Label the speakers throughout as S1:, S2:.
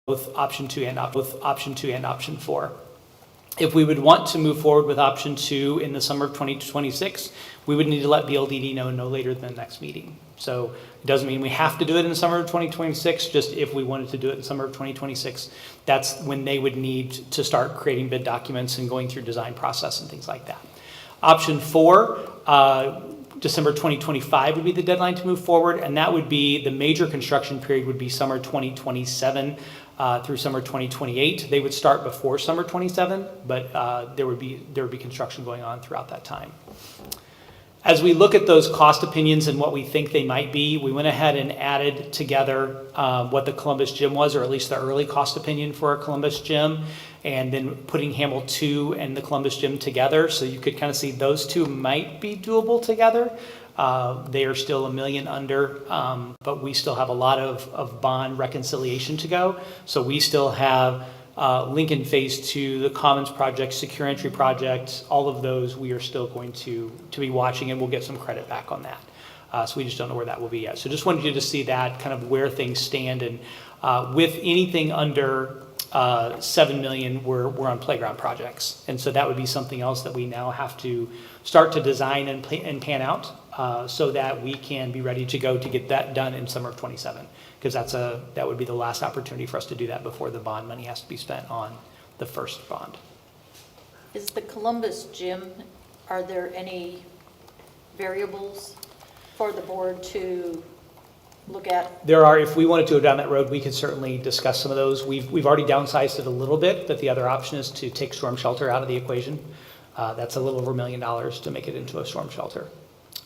S1: both option 2 and option 4. If we would want to move forward with option 2 in the summer of 2026, we would need to let BLDD know no later than the next meeting. So it doesn't mean we have to do it in the summer of 2026, just if we wanted to do it in summer of 2026, that's when they would need to start creating bid documents and going through design process and things like that. Option 4, December 2025 would be the deadline to move forward, and that would be the major construction period would be summer 2027 through summer 2028. They would start before summer 27, but there would be construction going on throughout that time. As we look at those cost opinions and what we think they might be, we went ahead and added together what the Columbus Gym was, or at least the early cost opinion for a Columbus Gym, and then putting Hamel 2 and the Columbus Gym together, so you could kind of see those two might be doable together. They are still $1 million under, but we still have a lot of bond reconciliation to go. So we still have Lincoln Phase 2, the Commons Project, Secure Entry Project, all of those we are still going to be watching, and we'll get some credit back on that. So we just don't know where that will be yet. So just wanted you to see that, kind of where things stand. And with anything under $7 million, we're on playground projects. And so that would be something else that we now have to start to design and pan out so that we can be ready to go to get that done in summer of 27. Because that would be the last opportunity for us to do that before the bond money has to be spent on the first bond.
S2: Is the Columbus Gym, are there any variables for the board to look at?
S1: There are. If we wanted to go down that road, we could certainly discuss some of those. We've already downsized it a little bit, but the other option is to take storm shelter out of the equation. That's a little over $1 million to make it into a storm shelter.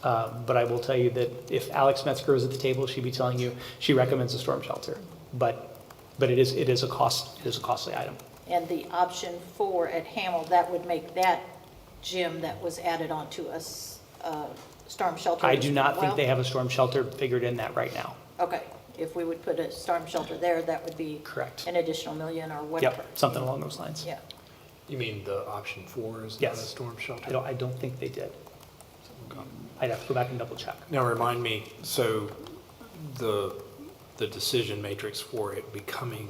S1: But I will tell you that if Alex Metzger was at the table, she'd be telling you she recommends a storm shelter. But it is a costly item.
S2: And the option 4 at Hamel, that would make that gym that was added onto a storm shelter.
S1: I do not think they have a storm shelter figured in that right now.
S2: Okay. If we would put a storm shelter there, that would be
S1: correct.
S2: An additional $1 million or whatever.
S1: Yep, something along those lines.
S2: Yeah.
S3: You mean the option 4 is
S1: yes.
S3: not a storm shelter?
S1: I don't think they did. I'd have to go back and double check.
S3: Now remind me, so the decision matrix for it becoming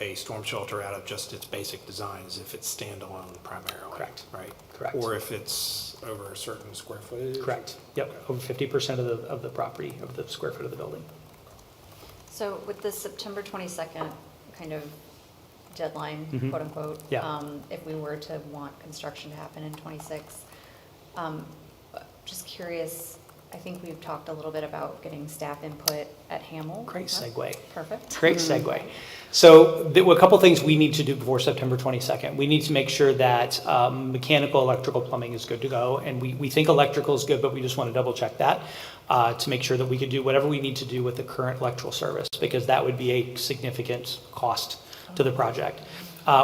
S3: a storm shelter out of just its basic design is if it's standalone primarily.
S1: Correct.
S3: Right?
S1: Correct.
S3: Or if it's over a certain square footage?
S1: Correct. Yep, over 50% of the property, of the square foot of the building.
S4: So with the September 22nd kind of deadline, quote unquote,
S1: yeah.
S4: If we were to want construction to happen in 26, just curious, I think we've talked a little bit about getting staff input at Hamel.
S1: Great segue.
S4: Perfect.
S1: Great segue. So there were a couple things we need to do before September 22nd. We need to make sure that mechanical, electrical, plumbing is good to go. And we think electrical is good, but we just want to double check that to make sure that we can do whatever we need to do with the current electrical service, because that would be a significant cost to the project.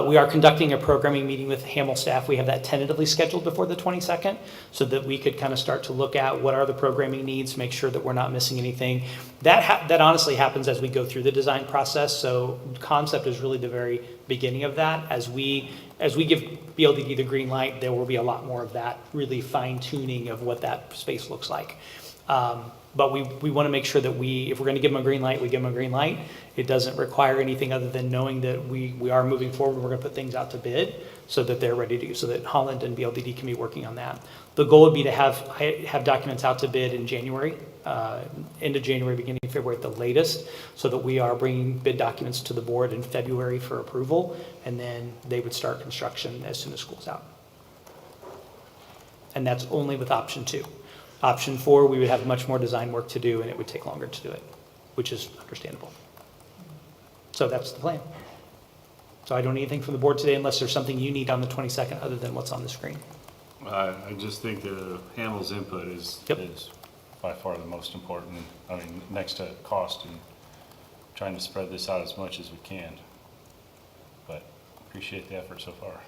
S1: We are conducting a programming meeting with Hamel staff. We have that tentatively scheduled before the 22nd so that we could kind of start to look at what are the programming needs, make sure that we're not missing anything. That honestly happens as we go through the design process. So concept is really the very beginning of that. As we give BLDD the green light, there will be a lot more of that really fine tuning of what that space looks like. But we want to make sure that if we're going to give them a green light, we give them a green light. It doesn't require anything other than knowing that we are moving forward. We're going to put things out to bid so that they're ready to, so that Holland and BLDD can be working on that. The goal would be to have documents out to bid in January, end of January, beginning of February at the latest, so that we are bringing bid documents to the board in February for approval, and then they would start construction as soon as school's out. And that's only with option 2. Option 4, we would have much more design work to do, and it would take longer to do it, which is understandable. So that's the plan. So I don't need anything from the board today unless there's something you need on the 22nd other than what's on the screen.
S5: I just think Hamel's input is by far the most important. I mean, next to cost and trying to spread this out as much as we can. But appreciate the effort so far.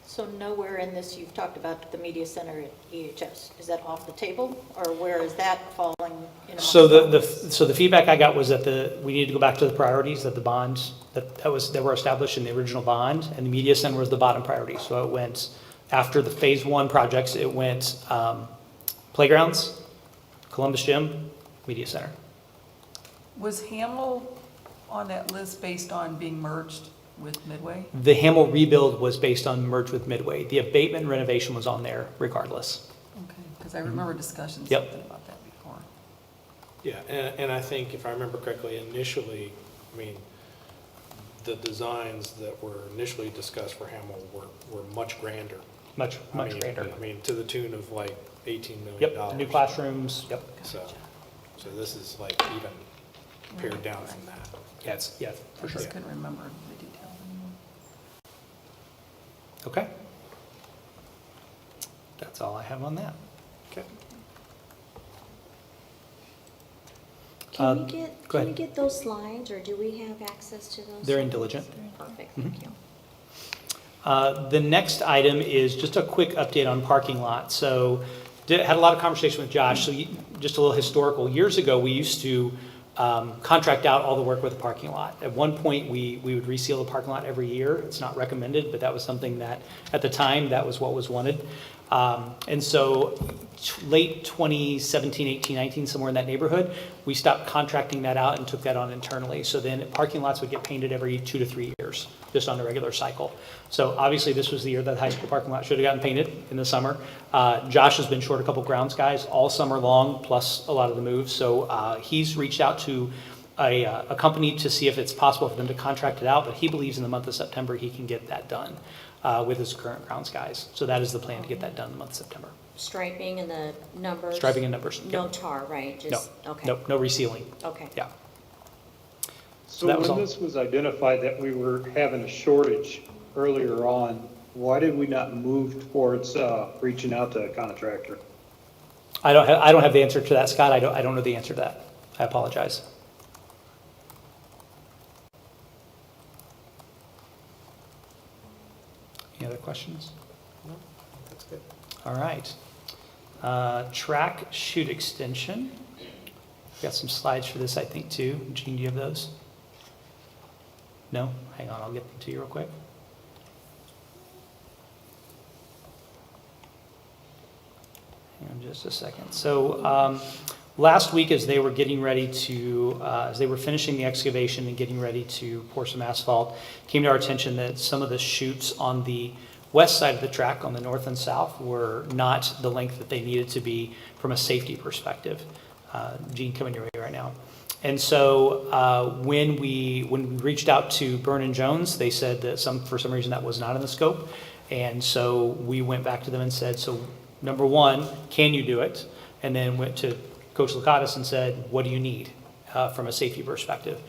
S2: So nowhere in this you've talked about the media center at EHS. Is that off the table, or where is that falling in?
S1: So the feedback I got was that we need to go back to the priorities, that the bonds that were established in the original bond, and the media center was the bottom priority. So it went after the phase 1 projects. It went playgrounds, Columbus Gym, media center.
S6: Was Hamel on that list based on being merged with Midway?
S1: The Hamel rebuild was based on merge with Midway. The abatement and renovation was on there regardless.
S6: Okay, because I remember discussions
S1: Yep.
S6: something about that before.
S3: Yeah, and I think if I remember correctly, initially, I mean, the designs that were initially discussed for Hamel were much grander.
S1: Much
S3: I mean,
S1: grander.
S3: I mean, to the tune of like $18 million.
S1: Yep, the new classrooms, yep.
S3: So this is like even pared down from that.
S1: Yes, yeah, for
S6: I
S1: sure.
S6: just couldn't remember the details anymore.
S1: Okay. That's all I have on that.
S3: Okay.
S1: Uh,
S7: Can we get,
S1: go
S7: can we
S1: ahead.
S7: get those slides, or do we have access to those?
S1: They're in
S7: slides?
S1: Diligent.
S7: Perfect,
S1: Mhm.
S7: thank you.
S1: The next item is just a quick update on parking lot. So had a lot of conversation with Josh. So just a little historical. Years ago, we used to contract out all the work with the parking lot. At one point, we would reseal the parking lot every year. It's not recommended, but that was something that, at the time, that was what was wanted. And so late 2017, 18, 19, somewhere in that neighborhood, we stopped contracting that out and took that on internally. So then parking lots would get painted every 2 to 3 years, just on a regular cycle. So obviously this was the year that the high school parking lot should have gotten painted in the summer. Josh has been short a couple grounds guys all summer long, plus a lot of the moves. So he's reached out to a company to see if it's possible for them to contract it out, but he believes in the month of September he can get that done with his current grounds guys. So that is the plan, to get that done in the month of September.
S7: Striping and the numbers?
S1: Striping and numbers.
S7: No
S1: Yep.
S7: tar, right?
S1: No,
S7: Just okay.
S1: nope, no resealing.
S7: Okay.
S1: Yeah.
S8: So
S1: that was all.
S8: when this was identified that we were having a shortage earlier on, why did we not move towards reaching out to a contractor?
S1: I don't have the answer to that, Scott. I don't know the answer to that. I apologize. Any other questions?
S3: No, that's good.
S1: All right. Track chute extension. Got some slides for this, I think, too. Gene, do you have those? No? Hang on, I'll get them to you real quick. Hang on just a second. So last week, as they were getting ready to, as they were finishing the excavation and getting ready to pour some asphalt, came to our attention that some of the chutes on the west side of the track, on the north and south, were not the length that they needed to be from a safety perspective. Gene, coming your way right now. And so when we reached out to Byrne and Jones, they said that for some reason that was not in the scope. And so we went back to them and said, so number one, can you do it? And then went to Coach Lakatos and said, what do you need from a safety perspective?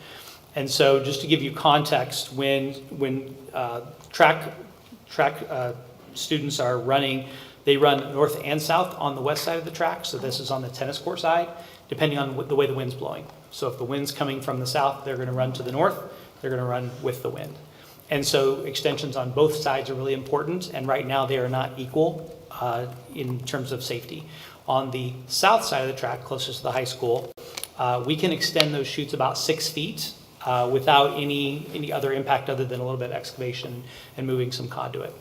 S1: And so just to give you context, when track students are running, they run north and south on the west side of the track. So this is on the tennis court side, depending on the way the wind's blowing. So if the wind's coming from the south, they're going to run to the north. They're going to run with the wind. And so extensions on both sides are really important. And right now they are not equal in terms of safety. On the south side of the track, closest to the high school, we can extend those chutes about 6 feet without any other impact other than a little bit of excavation and moving some conduit.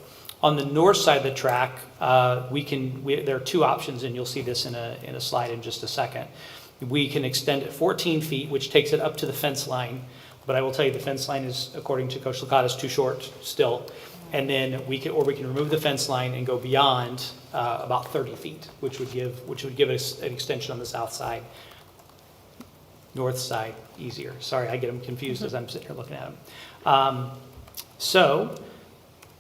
S1: On the north side of the track, there are two options, and you'll see this in a slide in just a second. We can extend it 14 feet, which takes it up to the fence line. But I will tell you, the fence line is, according to Coach Lakatos, too short still. And then we can remove the fence line and go beyond about 30 feet, which would give us an extension on the south side. North side, easier. Sorry, I get them confused as I'm sitting here looking at them. So,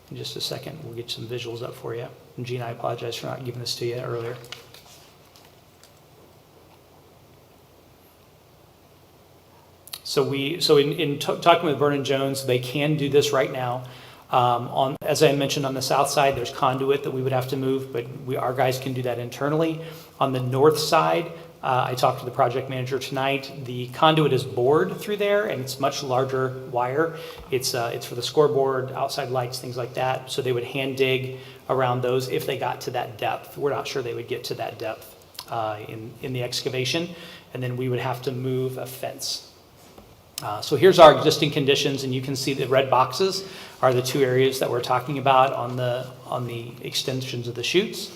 S1: in just a second, we'll get some visuals up for you. And Gene, I apologize for not giving this to you earlier. So in talking with Vernon Jones, they can do this right now. As I mentioned, on the south side, there's conduit that we would have to move, but our guys can do that internally. On the north side, I talked to the project manager tonight. The conduit is bored through there, and it's much larger wire. It's for the scoreboard, outside lights, things like that. So they would hand dig around those if they got to that depth. We're not sure they would get to that depth in the excavation, and then we would have to move a fence. So here's our existing conditions, and you can see the red boxes are the two areas that we're talking about on the extensions of the chutes.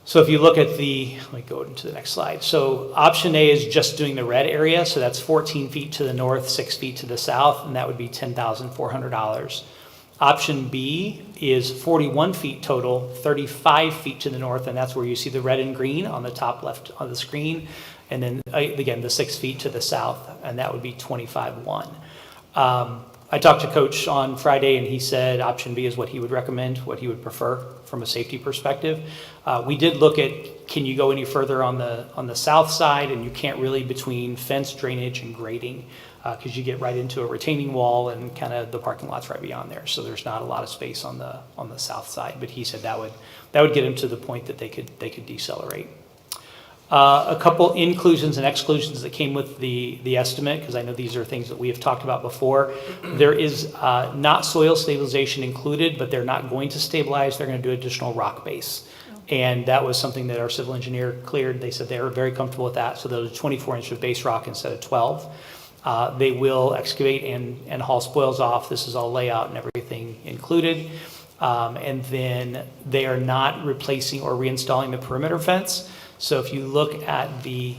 S1: So if you look at let me go into the next slide. So option A is just doing the red area, so that's 14 feet to the north, 6 feet to the south, and that would be $10,400. Option B is 41 feet total, 35 feet to the north, and that's where you see the red and green on the top left of the screen. And then again, the 6 feet to the south, and that would be 25-1. I talked to Coach on Friday, and he said option B is what he would recommend, what he would prefer from a safety perspective. We did look at, can you go any further on the south side, and you can't really between fence, drainage, and grading, because you get right into a retaining wall and kind of the parking lot's right beyond there. So there's not a lot of space on the south side. But he said that would get him to the point that they could decelerate. A couple inclusions and exclusions that came with the estimate, because I know these are things that we have talked about before. There is not soil stabilization included, but they're not going to stabilize. They're going to do additional rock base. And that was something that our civil engineer cleared. They said they were very comfortable with that. So those 24-inch of base rock instead of 12. They will excavate and haul spoils off. This is all layout and everything included. And then they are not replacing or reinstalling the perimeter fence. So if you look at the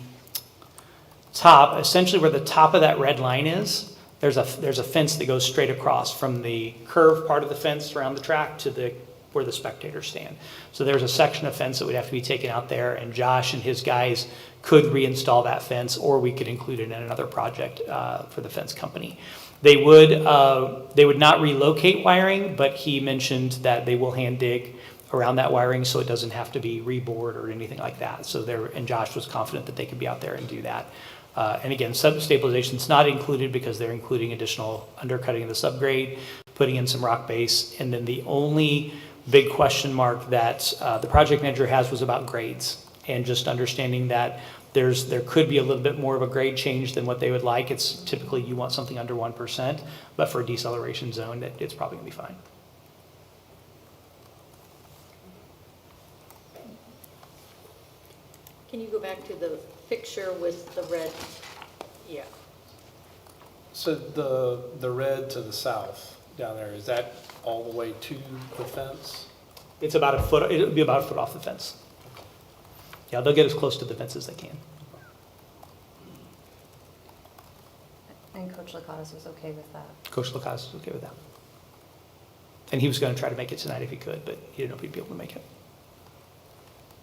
S1: top, essentially where the top of that red line is, there's a fence that goes straight across from the curved part of the fence around the track to where the spectators stand. So there's a section of fence that would have to be taken out there, and Josh and his guys could reinstall that fence, or we could include it in another project for the fence company. They would not relocate wiring, but he mentioned that they will hand dig around that wiring so it doesn't have to be rebored or anything like that. So and Josh was confident that they could be out there and do that. And again, substabilization is not included because they're including additional undercutting of the subgrade, putting in some rock base, and then the only big question mark that the project manager has was about grades, and just understanding that there could be a little bit more of a grade change than what they would like. It's typically you want something under 1%, but for a deceleration zone, it's probably gonna be fine.
S2: Can you go back to the picture with the red? Yeah.
S3: So the red to the south down there, is that all the way to the fence?
S1: It's about a foot, it'll be about a foot off the fence. Yeah, they'll get as close to the fence as they can.
S4: And Coach Lakatos was okay with that.
S1: Coach Lacasse is okay with that. And he was gonna try to make it tonight if he could, but he didn't know if he'd be able to make it.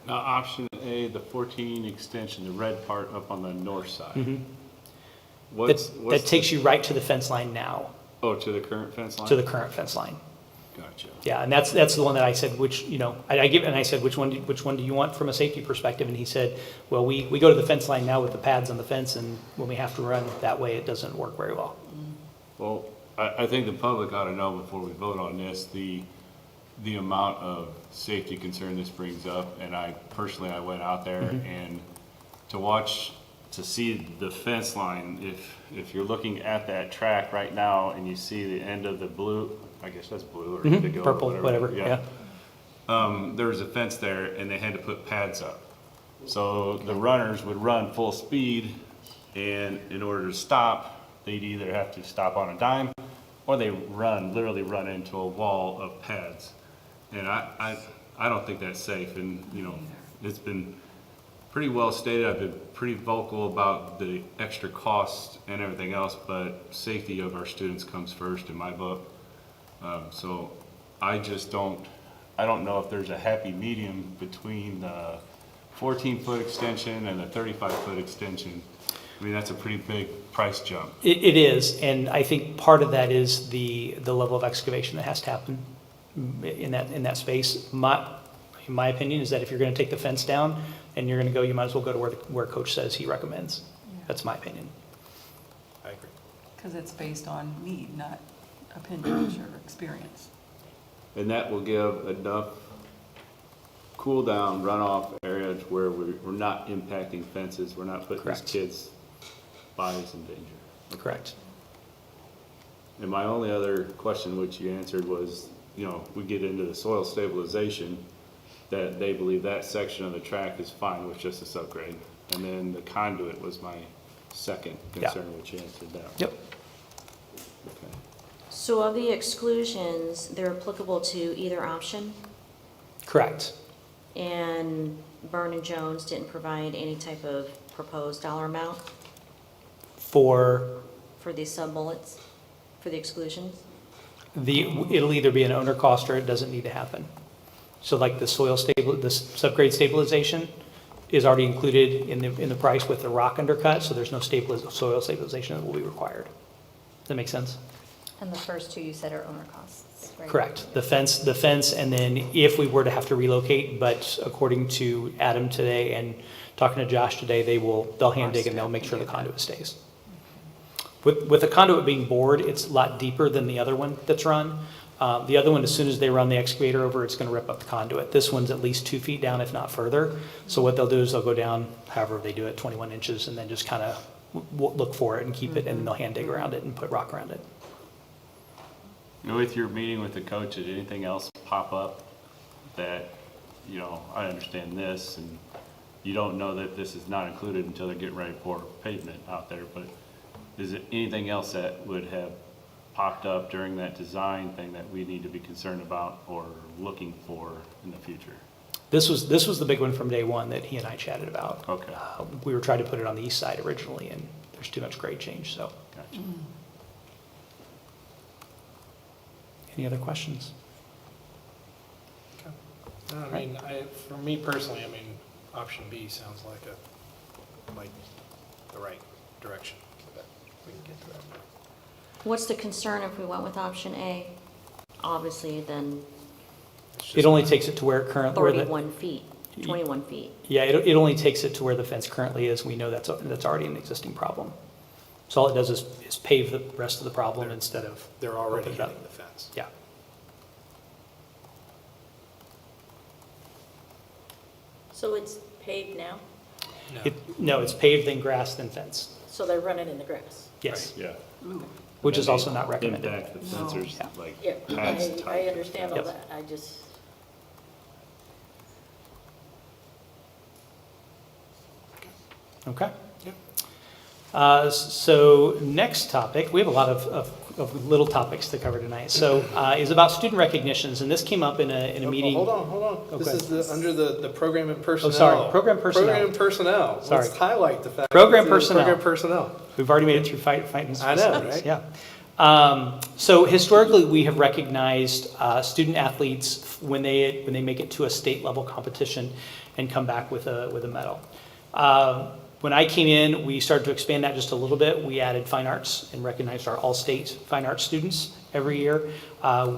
S5: Now, option A, the 14 extension, the red part up on the north side.
S1: Mhm.
S5: What's
S1: That takes you right to the fence line now,
S5: Oh, to the current fence line?
S1: to the current fence line.
S5: Gotcha.
S1: Yeah, and that's the one that I said, I said, which one do you want from a safety perspective? And he said, well, we go to the fence line now with the pads on the fence, and when we have to run that way, it doesn't work very well.
S5: Well, I think the public ought to know before we vote on this, the amount of safety concern this brings up. And I went out there and to see the fence line, if you're looking at that track right now and you see the end of the blue, I guess that's blue or indigo,
S1: Purple, whatever, yeah.
S5: There was a fence there and they had to put pads up. So the runners would run full speed, and in order to stop, they'd either have to stop on a dime or they literally run into a wall of pads. And I don't think that's safe. And, it's been pretty well stated. I've been pretty vocal about the extra cost and everything else, but safety of our students comes first in my book. So I don't know if there's a happy medium between the 14-foot extension and the 35-foot extension. I mean, that's a pretty big price jump.
S1: It is, and I think part of that is the level of excavation that has to happen in that space. My opinion is that if you're going to take the fence down and you're going to go, you might as well go to where Coach says he recommends. That's my opinion.
S3: I agree.
S6: Because it's based on need, not opinions or experience.
S5: And that will give enough cool down runoff areas where we're not impacting fences. We're not putting these
S1: Correct.
S5: kids' lives in danger.
S1: Correct.
S5: And my only other question, which you answered, was, we get into the soil stabilization, that they believe that section of the track is fine with just a subgrade. And then the conduit was my second concern, which you answered that.
S1: Yep.
S5: Okay.
S7: So of the exclusions, they're applicable to either option?
S1: Correct.
S7: And Byrne and Jones didn't provide any type of proposed dollar amount
S1: For
S7: for these sub-bullets, for the exclusions?
S1: it'll either be an owner cost or it doesn't need to happen. So like the the subgrade stabilization is already included in the price with the rock undercut, so there's no soil stabilization that will be required. Does that make sense?
S4: And the first two you said are owner costs, right?
S1: Correct. The fence, and then if we were to have to relocate, but according to Adam today and talking to Josh today, they'll hand dig and they'll make sure the conduit stays. With the conduit being bored, it's a lot deeper than the other one that's run. The other one, as soon as they run the excavator over, it's going to rip up the conduit. This one's at least 2 feet down, if not further. So what they'll do is they'll go down, however they do it, 21 inches, and then just kind of look for it and keep it, and then they'll hand dig around it and put rock around it.
S5: With your meeting with the coach, did anything else pop up that, I understand this, and you don't know that this is not included until they're getting ready to pour pavement out there, but is it anything else that would have popped up during that design thing that we need to be concerned about or looking for in the future?
S1: This was the big one from day one that he and I chatted about.
S5: Okay.
S1: We were trying to put it on the east side originally, and there's too much grade change, so.
S5: Gotcha.
S1: Any other questions?
S3: No, I mean, for me personally, I mean, option B sounds like the right direction, but we can get to that.
S7: What's the concern if we went with option A? Obviously, then
S1: It only takes it to where it currently,
S7: 31 feet, 21 feet.
S1: yeah, it only takes it to where the fence currently is. We know that's already an existing problem. So all it does is pave the rest of the problem instead of,
S3: They're already
S1: Open it up.
S3: hitting the fence.
S1: yeah.
S2: So it's paved now,
S1: No, it's paved, then grass, then fence.
S2: so they're running in the grass?
S1: Yes,
S5: Yeah.
S1: which is
S5: And
S1: also
S5: they
S1: not recommended.
S5: Impact the sensors,
S1: Yeah.
S5: like
S2: Yeah,
S5: pads
S2: I
S5: type.
S2: understand all
S1: Yep.
S2: that, I just,
S1: Okay.
S3: Yep.
S1: So next topic, we have a lot of little topics to cover tonight. So is about student recognitions, and this came up in a meeting.
S3: Hold on. This
S1: Okay.
S3: is under the program and personnel.
S1: sorry, program personnel.
S3: Program and personnel.
S1: Sorry.
S3: Let's highlight the fact.
S1: Program
S3: that it's
S1: personnel.
S3: Program personnel.
S1: We've already made it through fighting
S3: I know,
S1: specifics,
S3: right?
S1: yeah. So historically, we have recognized student athletes when they make it to a state level competition and come back with a medal. When I came in, we started to expand that just a little bit. We added fine arts and recognized our all-state fine arts students every year.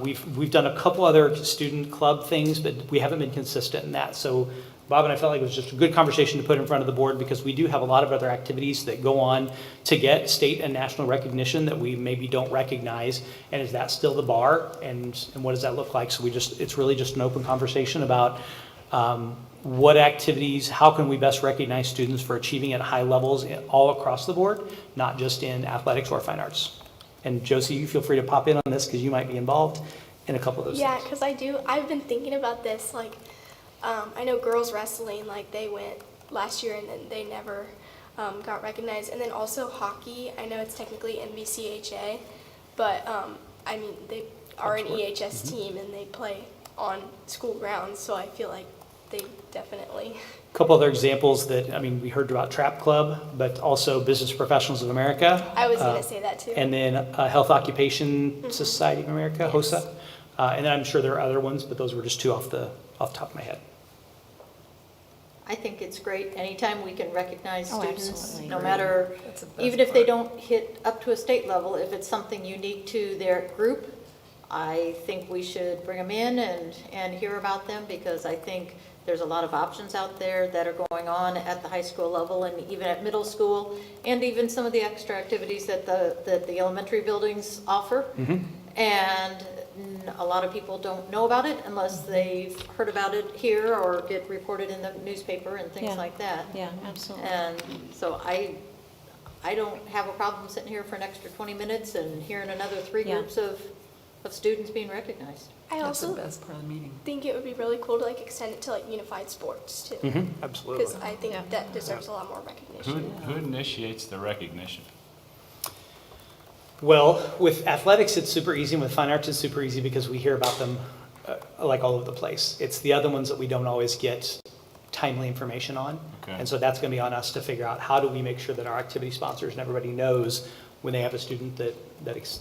S1: We've done a couple other student club things, but we haven't been consistent in that. So Bob and I felt like it was just a good conversation to put in front of the board because we do have a lot of other activities that go on to get state and national recognition that we maybe don't recognize. And is that still the bar? And what does that look like? So it's really just an open conversation about what activities, how can we best recognize students for achieving at high levels all across the board, not just in athletics or fine arts. And Josie, you feel free to pop in on this because you might be involved in a couple of those
S9: Yeah,
S1: things.
S9: because I do. I've been thinking about this. Like, I know girls wrestling, like they went last year and then they never got recognized. And then also hockey. I know it's technically NBCHA, but I mean they are an EHS team and they play on school grounds. So I feel like they definitely.
S1: A couple other examples that, I mean, we heard about Trap Club, but also Business Professionals of America.
S9: I was gonna say that too.
S1: And then Health Occupation Society of America,
S9: Yes.
S1: HOSA. And then I'm sure there are other ones, but those were just two off the top of my head.
S2: I think it's great anytime we can recognize
S7: Oh,
S2: students,
S7: absolutely.
S2: no matter,
S6: That's the best
S2: even if they
S6: part.
S2: don't hit up to a state level, if it's something unique to their group, I think we should bring them in and hear about them because I think there's a lot of options out there that are going on at the high school level and even at middle school, and even some of the extra activities that the elementary buildings offer. And a lot of people don't know about it unless they've heard about it here or get reported in the newspaper and things
S7: Yeah.
S2: like that.
S7: Yeah, absolutely.
S2: And so I don't have a problem sitting here for an extra 20 minutes and hearing another three
S7: Yeah.
S2: groups of students being recognized.
S9: I
S6: That's the
S9: also
S6: best part of the meeting.
S9: think it would be really cool to like extend it to like unified sports too,
S1: Absolutely.
S9: because I think
S7: Yeah.
S9: that deserves a lot more recognition.
S5: Who initiates the recognition?
S1: Well, with athletics, it's super easy, and with fine arts, it's super easy because we hear about them like all over the place. It's the other ones that we don't always get timely information on.
S5: Okay.
S1: And so that's going to be on us to figure out how do we make sure that our activity sponsors and everybody knows when they have a student that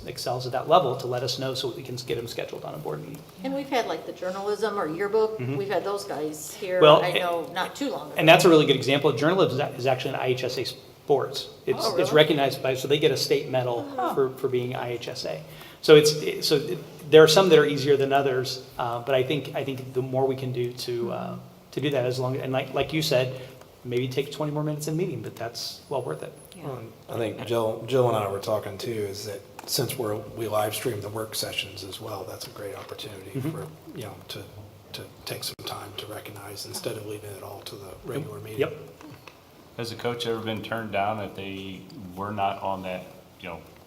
S1: excels at that level, to let us know so we can get them scheduled on a board meeting.
S2: And we've had like the journalism or yearbook, we've had those guys here,
S1: Well,
S2: I know, not too long ago.
S1: And that's a really good example. Journalism is actually an IHSA sports. It's
S2: Oh, really?
S1: it's recognized by, so they get a state medal for being IHSA. So there are some that are easier than others, but I think the more we can do to do that, as long, and like you said, maybe take 20 more minutes in meeting, but that's well worth it.
S3: Well, I think Jill and I were talking too, is that since we live stream the work sessions as well, that's a great opportunity for, to take some time to recognize instead of leaving it all to the regular meeting.
S1: Yep.
S5: Has a coach ever been turned down if they were not on that,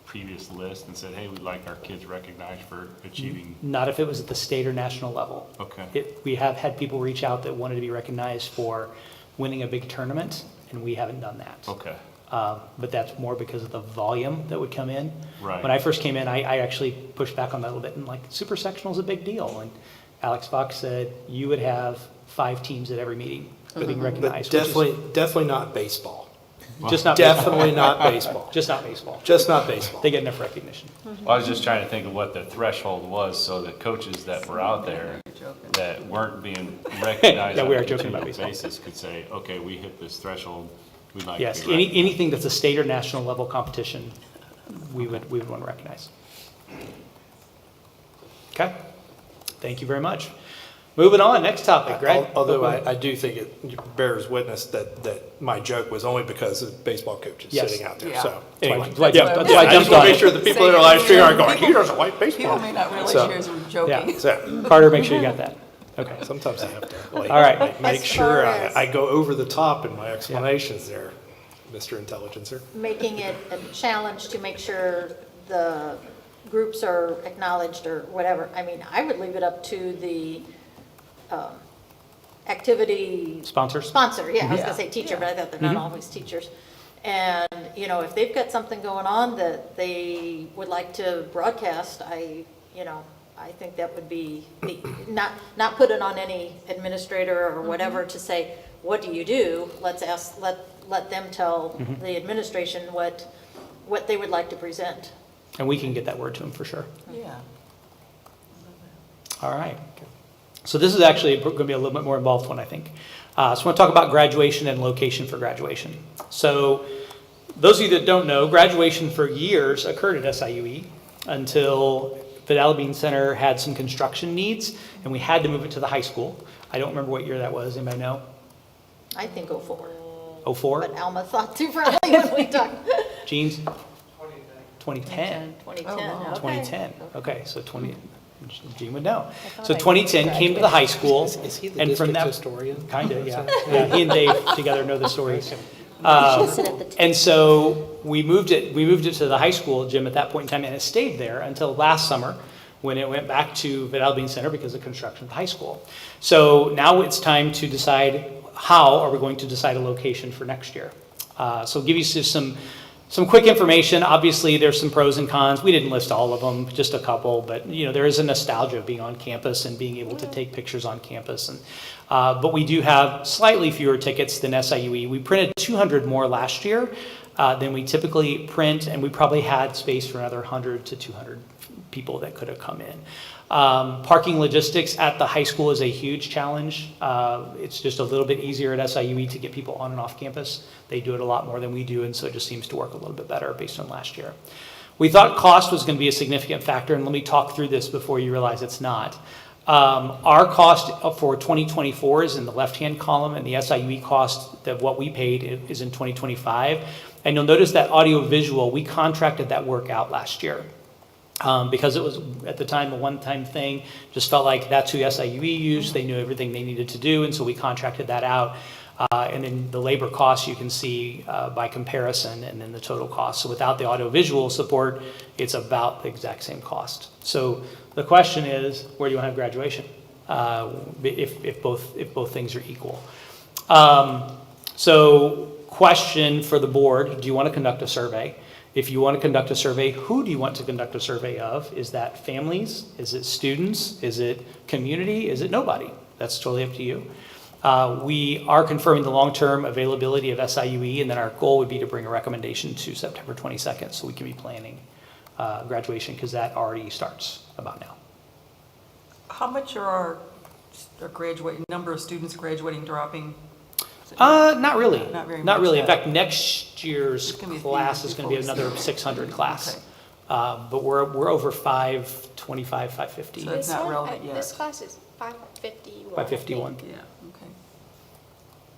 S5: previous list and said, hey, we'd like our kids recognized for achieving?
S1: Not if it was at the state or national level.
S5: Okay.
S1: We have had people reach out that wanted to be recognized for winning a big tournament, and we haven't done that.
S5: Okay.
S1: But that's more because of the volume that would come in.
S5: Right.
S1: When I first came in, I actually pushed back on that a little bit, and like, super sectional is a big deal. And Alex Fox said you would have 5 teams at every meeting being
S3: But
S1: recognized. which is
S3: definitely not baseball.
S1: just not
S3: Definitely not baseball.
S1: Just not baseball.
S3: Just not baseball.
S1: They get enough recognition.
S5: Well, I was just trying to think of what the threshold was so that coaches that were out there that weren't being recognized
S1: Yeah,
S5: on
S1: we
S5: a
S1: are joking about
S5: continual
S1: baseball.
S5: basis could say, okay, we hit this threshold, we'd like
S1: Yes,
S5: to be recognized.
S1: anything that's a state or national level competition, we would want to recognize. Okay, thank you very much. Moving on, next topic, Greg.
S3: Although I do think it bears witness that my joke was only because of baseball coaches
S1: Yes.
S3: sitting out there,
S6: Yeah.
S3: so.
S1: That's why-
S3: Anyway,
S1: that's why I
S3: yeah,
S1: jumped- that's why I
S3: I just
S1: jumped
S3: want
S1: on
S3: to
S1: it.
S3: make sure the people that are live streaming aren't going, he doesn't like
S6: People
S3: baseball.
S6: may not realize
S3: So-
S6: yours were
S1: Yeah.
S6: joking.
S3: So,
S1: Carter, make sure you got that. Okay.
S3: sometimes I have to
S1: All right.
S3: make
S2: As
S3: sure
S2: far as-
S3: I go over the top in my explanations there, Mr. Intelligencer.
S2: Making it a challenge to make sure the groups are acknowledged or whatever. I mean, I would leave it up to the activity
S1: Sponsors?
S2: sponsor, yeah, I was
S6: Yeah.
S2: gonna say teacher,
S6: Yeah.
S2: but I thought they're not always teachers. And, if they've got something going on that they would like to broadcast, I think that would be, not put it on any administrator or whatever to say, what do you do? Let's let them tell the administration what they would like to present.
S1: And we can get that word to them for sure.
S6: Yeah.
S1: All right. So this is actually going to be a little bit more involved one, I think. So I want to talk about graduation and location for graduation. So those of you that don't know, graduation for years occurred at SIUE until Vidal Bean Center had some construction needs, and we had to move it to the high school. I don't remember what year that was. Anybody know?
S2: I think 04.
S1: 04?
S2: But Alma thought too friendly when we talked.
S1: Jeans? 2010.
S2: 2010,
S6: Oh, wow.
S2: okay.
S1: 2010. Okay, so Gene would know.
S2: thought
S1: So
S2: I
S1: 2010 came to the high school.
S3: Is he the
S1: and from
S3: district
S1: that,
S3: historian?
S1: Kind of, yeah. Yeah, he and Dave together know the stories.
S7: Sit at the table.
S1: And so we moved it to the high school gym at that point in time, and it stayed there until last summer when it went back to Vidal Bean Center because of construction of the high school. So now it's time to decide how are we going to decide a location for next year. So I'll give you just some quick information. Obviously, there's some pros and cons. We didn't list all of them, just a couple, but there is a nostalgia of being on campus and being able to take pictures on campus. And but we do have slightly fewer tickets than SIUE. We printed 200 more last year than we typically print, and we probably had space for another 100 to 200 people that could have come in. Parking logistics at the high school is a huge challenge. It's just a little bit easier at SIUE to get people on and off campus. They do it a lot more than we do, and so it just seems to work a little bit better based on last year. We thought cost was going to be a significant factor, and let me talk through this before you realize it's not. Our cost for 2024 is in the left-hand column, and the SIUE cost of what we paid is in 2025. And you'll notice that audio-visual, we contracted that work out last year. Because it was, at the time, a one-time thing, just felt like that's who SIUE used. They knew everything they needed to do, and so we contracted that out. And then the labor costs you can see by comparison, and then the total cost. So without the audiovisual support, it's about the exact same cost. So the question is, where do you want to have graduation? If both things are equal. So question for the board, do you want to conduct a survey? If you want to conduct a survey, who do you want to conduct a survey of? Is that families? Is it students? Is it community? Is it nobody? That's totally up to you. We are confirming the long-term availability of SIUE, and then our goal would be to bring a recommendation to September 22nd so we can be planning graduation, because that already starts about now.
S6: How much are our graduating, number of students graduating dropping?
S1: Not really.
S6: Not very
S1: Not
S6: much
S1: really. In
S6: yet.
S1: fact, next year's
S6: It's gonna be
S1: class is going to be
S6: before we
S1: another 600 class.
S6: Okay.
S1: But we're over 525, 550.
S6: So it's not relevant
S9: This
S6: yet.
S9: class is 551.
S1: 551.
S6: Yeah, okay.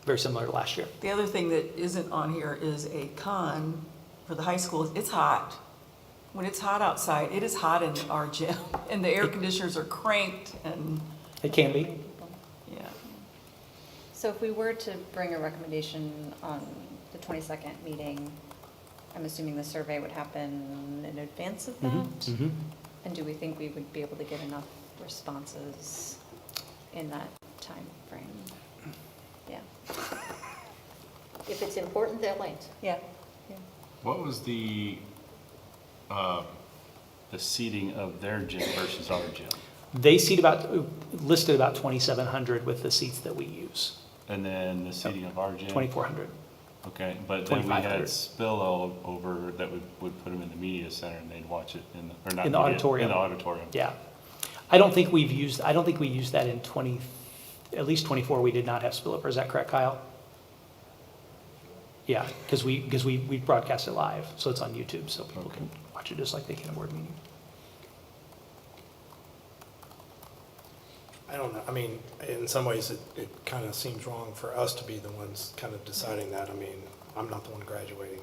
S1: Very similar to last year.
S6: The other thing that isn't on here is a con for the high school. It's hot. When it's hot outside, it is hot in our gym, and the air conditioners are cranked, and,
S1: It can be.
S6: yeah.
S4: So if we were to bring a recommendation on the 22nd meeting, I'm assuming the survey would happen in advance of that?
S1: Mhm.
S4: And do we think we would be able to get enough responses in that time frame? Yeah.
S2: If it's important, they'll answer.
S4: Yeah. Yeah.
S5: What was the seating of their gym versus our gym?
S1: They listed about 2,700 with the seats that we use,
S5: And then the seating of our gym?
S1: 2,400.
S5: Okay, but then we
S1: 2,500.
S5: had spillover that would put them in the media center and they'd watch it in the, or not
S1: In the
S5: media,
S1: auditorium.
S5: In the auditorium.
S1: Yeah. I don't think we used that in at least 24, we did not have spillover. Is that correct, Kyle? Yeah, because we broadcast it live, so it's on YouTube, so people can watch it just like they can a board meeting.
S3: I don't know, I mean, in some ways, it kind of seems wrong for us to be the ones kind of deciding that. I mean, I'm not the one graduating.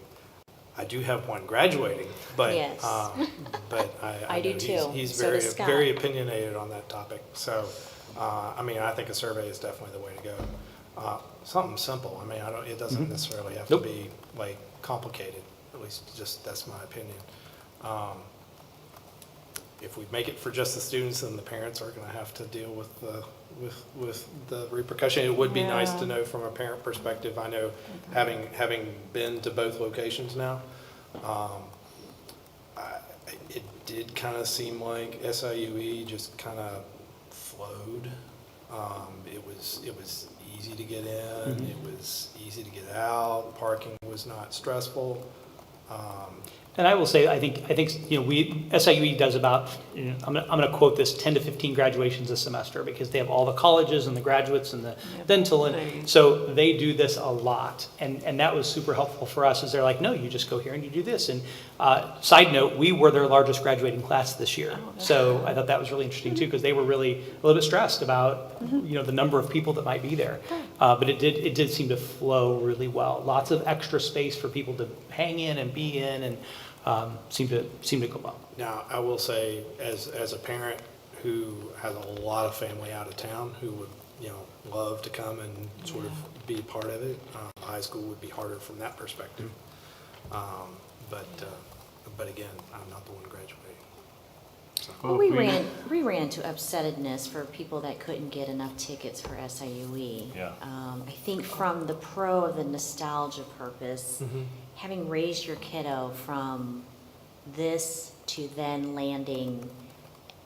S3: I do have one graduating, but,
S7: Yes.
S3: but
S7: I do
S3: know
S7: too.
S3: He's
S7: So
S3: very,
S7: does Scott.
S3: very opinionated on that topic. So, I mean, I think a survey is definitely the way to go. Something simple. I mean, it doesn't necessarily have to
S1: Nope.
S3: be like complicated. At least just, that's my opinion. If we make it for just the students, then the parents are going to have to deal with the repercussion. It would be nice to
S6: Yeah.
S3: know from a parent perspective. I know, having been to both locations now, it did kind of seem like SIUE just kind of flowed. It was easy to get in.
S1: Mhm.
S3: It was easy to get out. Parking was not stressful.
S1: And I will say, I think SIUE does about, I'm going to quote this, 10 to 15 graduations a semester, because they have all the colleges and the graduates and the dental, and so they do this a lot, and that was super helpful for us, is they're like, no, you just go here and you do this. And side note, we were their largest graduating class this year, so I thought that was really interesting too, because they were really a little bit stressed about the number of people that might be there, but it did seem to flow really well. Lots of extra space for people to hang in and be in, and seemed to go well.
S3: Now, I will say, as a parent who has a lot of family out of town who would, love to come and sort of be a part of it, high school would be harder from that perspective. But again, I'm not the one graduating. So.
S5: Well,
S7: We
S5: if
S7: ran into upsettedness for people that couldn't get enough tickets for SIUE.
S5: Yeah.
S7: I think from the pro of the nostalgia purpose, having raised your kiddo from this to then landing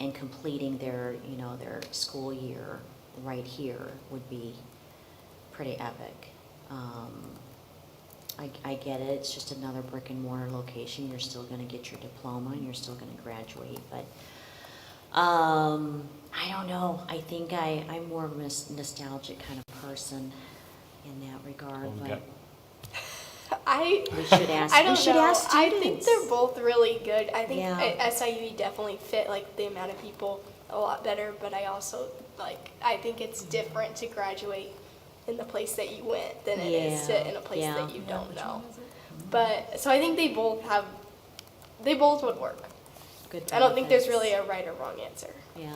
S7: and completing their school year right here would be pretty epic. I get it, it's just another brick and mortar location, you're still gonna get your diploma and you're still gonna graduate, but I don't know, I think I'm more of a nostalgic kind of person in that regard,
S5: Okay.
S7: but we should ask,
S9: I don't
S7: we should
S9: know.
S7: ask
S9: I
S7: students.
S9: think they're both really good. I think
S7: Yeah.
S9: SIUE definitely fit like the amount of people a lot better, but I also I think it's different to graduate in the place that you went than it is to in a place
S7: Yeah.
S9: that you don't know. But so I think they both would work.
S7: Good
S9: I don't think there's
S7: benefits.
S9: really a right or wrong answer.
S7: Yeah.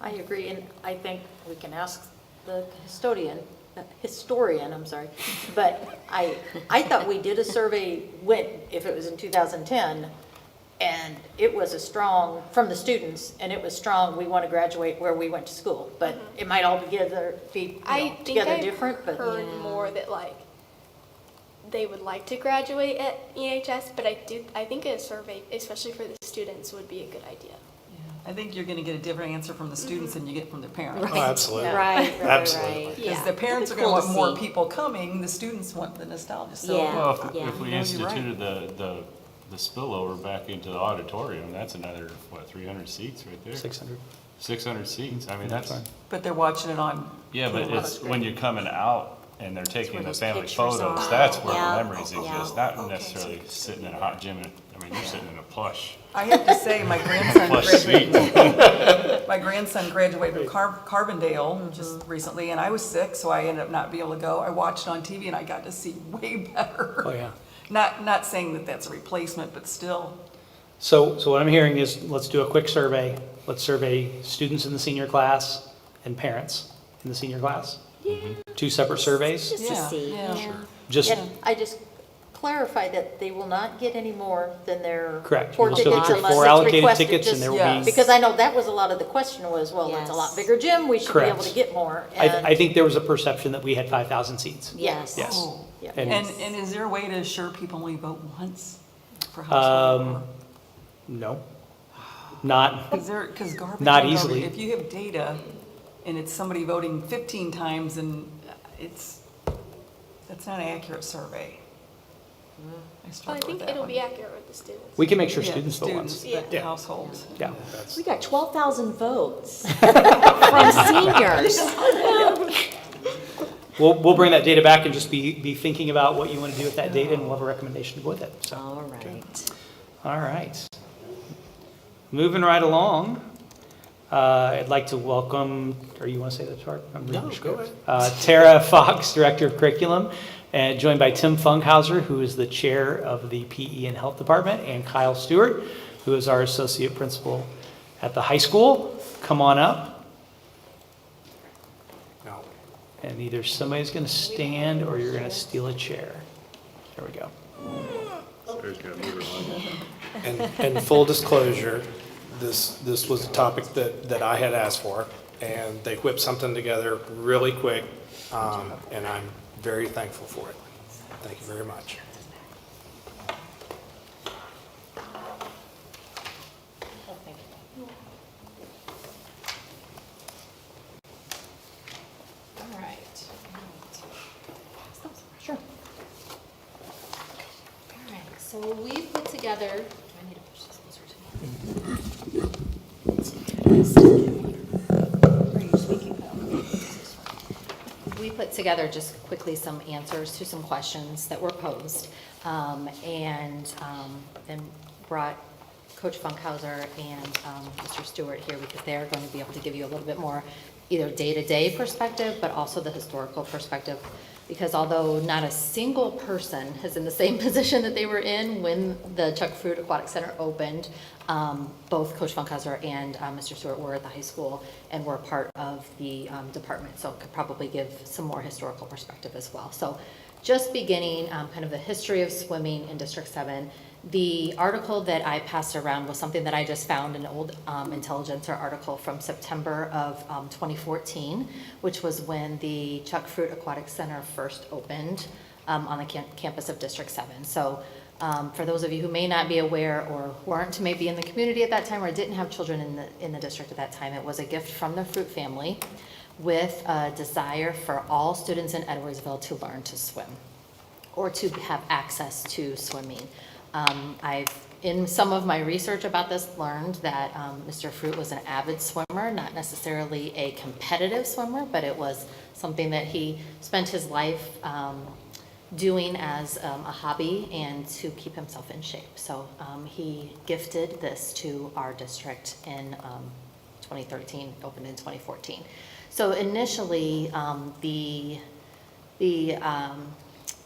S2: I agree, and I think we can ask the historian, I'm sorry, but I thought we did a survey if it was in 2010, and it was from the students, and it was strong, we want to graduate where we went to school, but it might all be
S9: I think
S2: together
S9: I've
S2: different, but.
S9: heard
S7: Yeah.
S9: more that they would like to graduate at EHS, but I think a survey, especially for the students, would be a good idea.
S6: I think you're gonna get a different answer from the students than you get from the parents.
S3: Oh, absolutely.
S7: Right, right,
S3: Absolutely.
S7: right.
S6: Because the parents are
S7: Cool
S6: gonna
S7: to
S6: want more
S7: see.
S6: people coming, the students want the nostalgia, so.
S7: Yeah.
S5: Well,
S7: Yeah.
S5: if we
S6: No, you're right.
S5: instituted the spillover back into the auditorium, that's another, what, 300 seats right there?
S1: 600.
S5: 600 seats, I mean, that's,
S1: fine.
S6: But they're watching it on.
S5: yeah, but it's, when you're coming out and they're taking
S7: where
S5: the
S7: those
S5: family
S7: pictures
S5: photos,
S7: are.
S5: that's where
S7: Yeah.
S5: the memories
S7: Yeah.
S5: exist, not necessarily sitting in a hot gym, I mean, you're sitting in a plush
S6: I have to say, my grandson
S5: suite.
S6: graduated, my grandson graduated from Carbondale just recently, and I was sick, so I ended up not being able to go. I watched it on TV and I got to see way better.
S1: Oh, yeah.
S6: Not saying that that's a replacement, but still.
S1: So what I'm hearing is, let's do a quick survey. Let's survey students in the senior class and parents in the senior class. Two separate surveys.
S7: Just to
S6: Yeah,
S7: see,
S6: yeah.
S7: yeah.
S1: Just,
S2: And I just clarify that they will not get any more than their
S1: correct. You
S2: four
S1: will still
S2: tickets
S1: get your
S2: unless
S1: 4
S2: it's
S1: allocated
S2: requested,
S1: tickets, and
S2: just
S1: there will
S6: Yes.
S1: be,
S2: because I know that was a lot of the question was, well, it's a lot
S7: Yes.
S2: bigger gym, we should be able
S1: Correct.
S2: to get more.
S1: I
S2: And
S1: think there was a perception that we had 5,000 seats.
S2: Yes.
S1: Yes.
S6: Oh.
S2: Yeah.
S1: And-
S6: And is there a way to assure people only vote once for household?
S1: No, not,
S6: Because garbage.
S1: Not
S6: on garbage,
S1: easily.
S6: If you have data and it's somebody voting 15 times and that's not an accurate survey. I
S9: Well, I
S6: struggle with
S9: think
S6: that
S9: it'll
S6: one.
S9: be accurate with the students.
S1: we can make sure
S6: Yeah,
S1: students vote once.
S6: Students, but
S1: Yeah.
S6: households.
S1: Yeah.
S7: We got 12,000 votes from seniors.
S1: We'll bring that data back and just be thinking about what you want to do with that data, and we'll have a recommendation to go with it, so.
S7: All right.
S1: All right. Moving right along, I'd like to welcome, or you want to say that, Tara? I'm reading
S3: No,
S1: the script.
S3: go
S1: Tara Fox, Director of Curriculum, and joined by Tim Funkhauser, who is the Chair of the PE and Health Department, and Kyle Stewart, who is our Associate Principal at the high school. Come on up,
S3: No.
S1: and either somebody's going to stand or you're going to steal a chair. There we go.
S5: There's got to be one.
S3: And full disclosure, this was a topic that I had asked for, and they whipped something together really quick, and I'm very thankful for it. Thank you very much.
S2: All right.
S10: Sure. All right, so we put together, do I need to push this closer to me? We put together just quickly some answers to some questions that were posed, and then brought Coach Funkhauser and Mr. Stewart here because they're going to be able to give you a little bit more either day-to-day perspective, but also the historical perspective. Because although not a single person is in the same position that they were in when the Chuck Fruit Aquatic Center opened, both Coach Funkhauser and Mr. Stewart were at the high school and were part of the department, so could probably give some more historical perspective as well. So just beginning kind of the history of swimming in District 7, the article that I passed around was something that I just found, an old Intelligencer article from September of 2014, which was when the Chuck Fruit Aquatic Center first opened on the campus of District 7. So for those of you who may not be aware or weren't maybe in the community at that time or didn't have children in the district at that time, it was a gift from the Fruit family with a desire for all students in Edwardsville to learn to swim or to have access to swimming. I've, in some of my research about this, learned that Mr. Fruit was an avid swimmer, not necessarily a competitive swimmer, but it was something that he spent his life doing as a hobby and to keep himself in shape. So he gifted this to our district in 2013, opened in 2014. So initially, the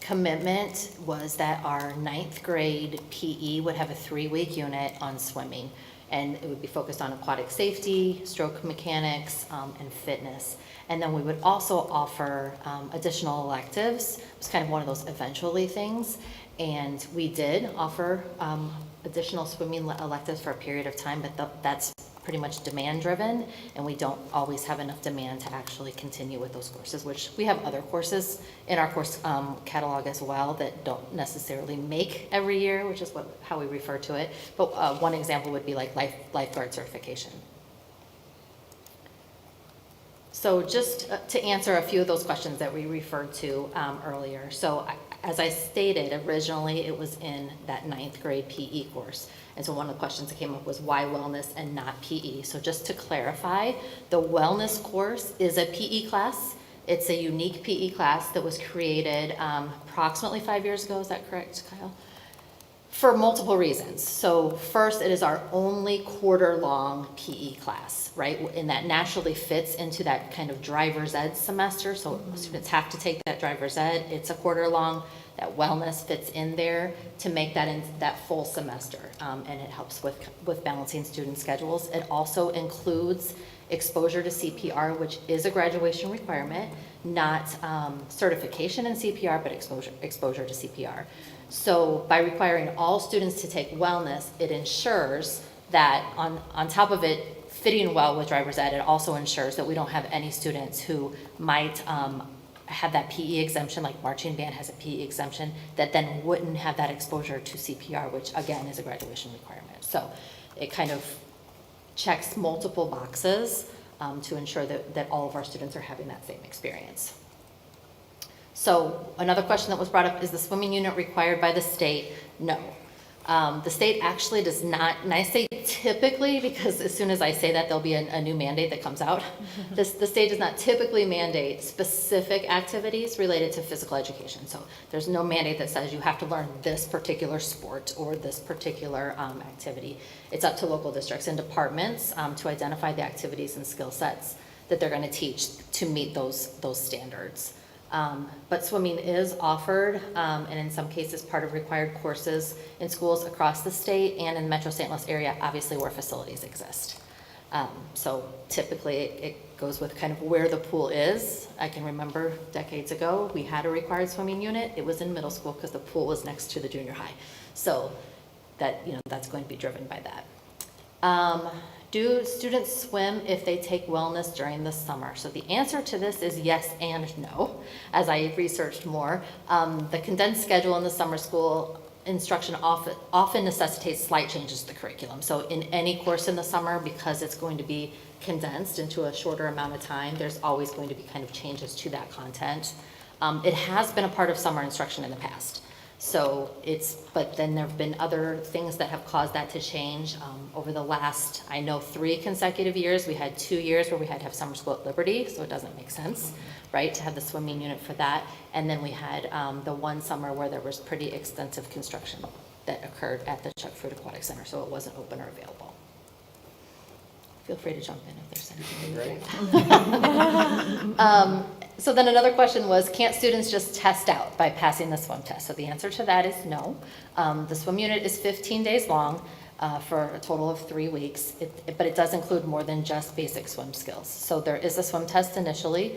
S10: commitment was that our 9th grade PE would have a 3-week unit on swimming, and it would be focused on aquatic safety, stroke mechanics, and fitness. And then we would also offer additional electives. It was kind of one of those eventually things, and we did offer additional swimming electives for a period of time, but that's pretty much demand-driven, and we don't always have enough demand to actually continue with those courses, which we have other courses in our course catalog as well that don't necessarily make every year, which is how we refer to it. But one example would be like lifeguard certification. So just to answer a few of those questions that we referred to earlier. So as I stated, originally it was in that 9th grade PE course. And so one of the questions that came up was why wellness and not PE? So just to clarify, the wellness course is a PE class. It's a unique PE class that was created approximately 5 years ago. Is that correct, Kyle? For multiple reasons. So first, it is our only quarter-long PE class, right? And that naturally fits into that kind of driver's ed semester. So students have to take that driver's ed. It's a quarter-long. That wellness fits in there to make that full semester, and it helps with balancing student schedules. It also includes exposure to CPR, which is a graduation requirement, not certification in CPR, but exposure to CPR. So by requiring all students to take wellness, it ensures that on top of it fitting well with driver's ed, it also ensures that we don't have any students who might have that PE exemption, like marching band has a PE exemption, that then wouldn't have that exposure to CPR, which again is a graduation requirement. So it kind of checks multiple boxes to ensure that all of our students are having that same experience. So another question that was brought up, is the swimming unit required by the state? No. The state actually does not, and I say typically because as soon as I say that, there'll be a new mandate that comes out. The state does not typically mandate specific activities related to physical education. So there's no mandate that says you have to learn this particular sport or this particular activity. It's up to local districts and departments to identify the activities and skill sets that they're going to teach to meet those standards. But swimming is offered, and in some cases part of required courses in schools across the state and in the Metro St. Louis area, obviously where facilities exist. So typically it goes with kind of where the pool is. I can remember decades ago, we had a required swimming unit. It was in middle school because the pool was next to the junior high. So that, that's going to be driven by that. Do students swim if they take wellness during the summer? So the answer to this is yes and no, as I researched more. The condensed schedule in the summer school instruction often necessitates slight changes to the curriculum. So in any course in the summer, because it's going to be condensed into a shorter amount of time, there's always going to be kind of changes to that content. It has been a part of summer instruction in the past. So but then there have been other things that have caused that to change. Over the last, 3 consecutive years, we had 2 years where we had to have summer school at Liberty, so it doesn't make sense, right, to have the swimming unit for that. And then we had the one summer where there was pretty extensive construction that occurred at the Chuck Fruit Aquatic Center, so it wasn't open or available. Feel free to jump in if there's anything. So then another question was, can't students just test out by passing the swim test? So the answer to that is no. The swim unit is 15 days long for a total of 3 weeks, but it does include more than just basic swim skills. So there is a swim test initially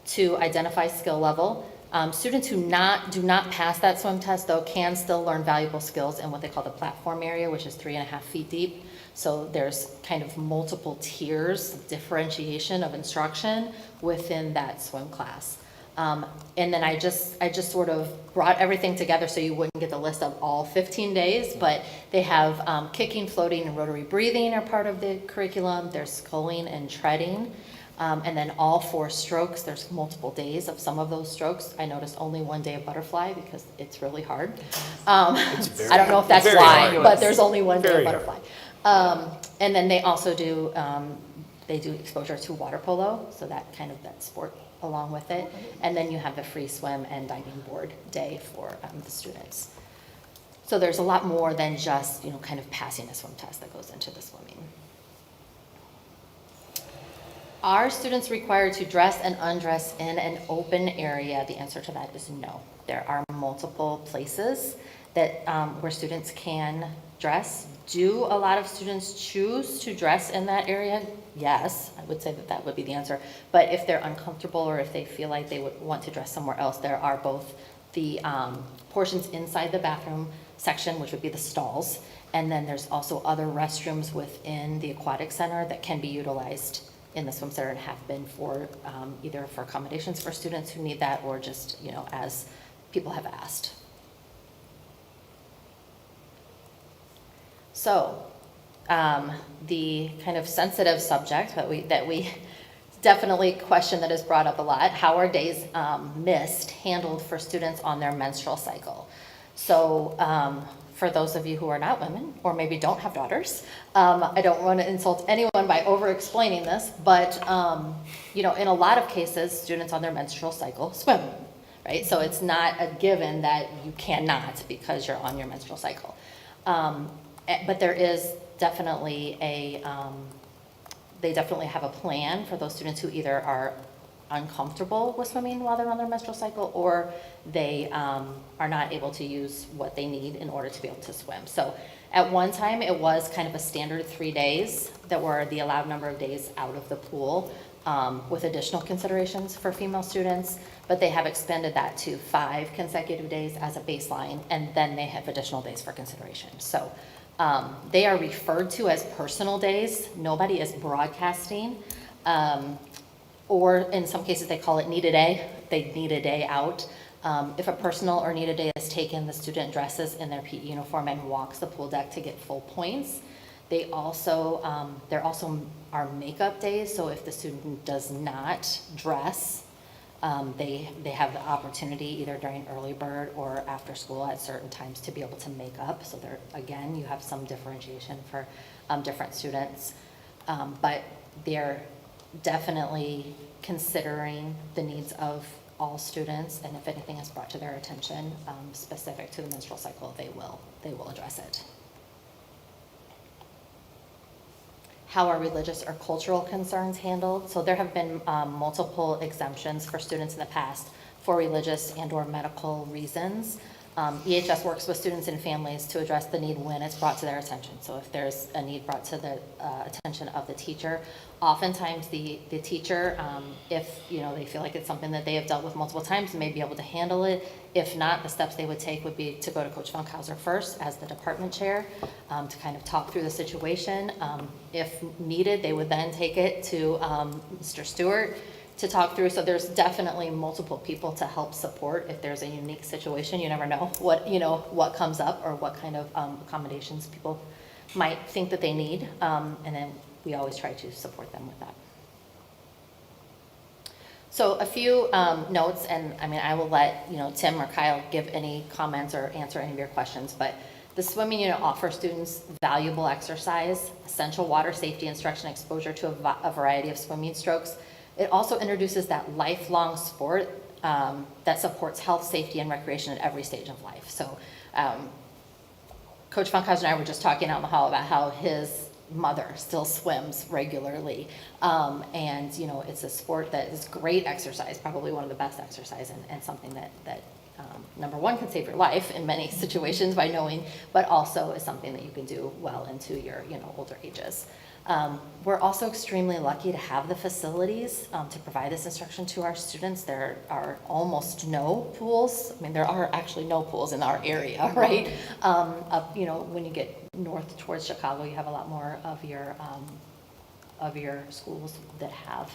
S10: to identify skill level. Students who do not pass that swim test, though, can still learn valuable skills in what they call the platform area, which is 3.5 feet deep. So there's kind of multiple tiers of differentiation of instruction within that swim class. And then I just sort of brought everything together so you wouldn't get the list of all 15 days, but they have kicking, floating, and rotary breathing are part of the curriculum. There's sculling and treading. And then all 4 strokes, there's multiple days of some of those strokes. I noticed only 1 day of butterfly because it's really hard. I don't know if that's why, but there's only 1 day of butterfly. And then they also do, exposure to water polo, so that sport along with it. And then you have the free swim and diving board day for the students. So there's a lot more than just, kind of passing a swim test that goes into the swimming. Are students required to dress and undress in an open area? The answer to that is no. There are multiple places that where students can dress. Do a lot of students choose to dress in that area? Yes, I would say that would be the answer. But if they're uncomfortable or if they feel like they would want to dress somewhere else, there are both the portions inside the bathroom section, which would be the stalls, And then there's also other restrooms within the aquatic center that can be utilized in the swim center and have been for, either for accommodations for students who need that, or just, as people have asked. So, the kind of sensitive subject that we definitely question that is brought up a lot, how are days missed handled for students on their menstrual cycle? So, for those of you who are not women, or maybe don't have daughters, I don't want to insult anyone by over-explaining this, but, in a lot of cases, students on their menstrual cycle swim, right? So it's not a given that you cannot because you're on your menstrual cycle. But there is definitely they definitely have a plan for those students who either are uncomfortable with swimming while they're on their menstrual cycle, or they are not able to use what they need in order to be able to swim. So at one time, it was kind of a standard 3 days that were the allowed number of days out of the pool, with additional considerations for female students, but they have expanded that to 5 consecutive days as a baseline, and then they have additional days for consideration. So they are referred to as personal days. Nobody is broadcasting. Or in some cases, they call it need a day. They need a day out. If a personal or need a day is taken, the student dresses in their PE uniform and walks the pool deck to get full points. There also are makeup days, so if the student does not dress, they have the opportunity either during early bird or after school at certain times to be able to make up. So there, again, you have some differentiation for different students. But they're definitely considering the needs of all students, and if anything is brought to their attention specific to the menstrual cycle, they will address it. How are religious or cultural concerns handled? So there have been multiple exemptions for students in the past for religious and or medical reasons. EHS works with students and families to address the need when it's brought to their attention. So if there's a need brought to the attention of the teacher, oftentimes the teacher, if they feel like it's something that they have dealt with multiple times, may be able to handle it. If not, the steps they would take would be to go to Coach Funkhauser first as the department chair to kind of talk through the situation. If needed, they would then take it to Mr. Stewart to talk through. So there's definitely multiple people to help support if there's a unique situation. You never know what comes up or what kind of accommodations people might think that they need. And then we always try to support them with that. So a few notes, and I will let Tim or Kyle give any comments or answer any of your questions, but the swimming unit offers students valuable exercise, essential water safety instruction, exposure to a variety of swimming strokes. It also introduces that lifelong sport that supports health, safety, and recreation at every stage of life. So Coach Funkhauser and I were just talking out in the hall about how his mother still swims regularly. And it's a sport that is great exercise, probably one of the best exercise, and something that number one, can save your life in many situations by knowing, but also is something that you can do well into your older ages. We're also extremely lucky to have the facilities to provide this instruction to our students. There are almost no pools. There are actually no pools in our area, right? When you get north towards Chicago, you have a lot more of your schools that have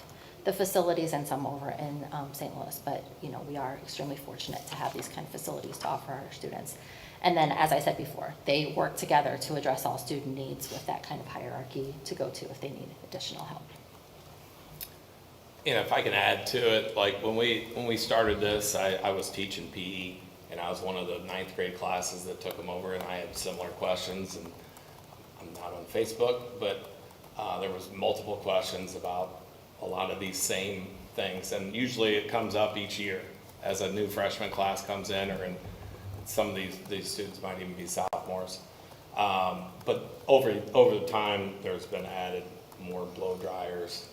S10: the facilities, and some over in St. Louis. But we are extremely fortunate to have these kind of facilities to offer our students. And then, as I said before, they work together to address all student needs with that kind of hierarchy to go to if they need additional help.
S11: If I can add to it, like when we started this, I was teaching PE, and I was one of the 9th grade classes that took them over, and I had similar questions, and I'm not on Facebook, but there was multiple questions about a lot of these same things, and usually it comes up each year as a new freshman class comes in, or in some of these students might even be sophomores. But over the time, there's been added more blow dryers.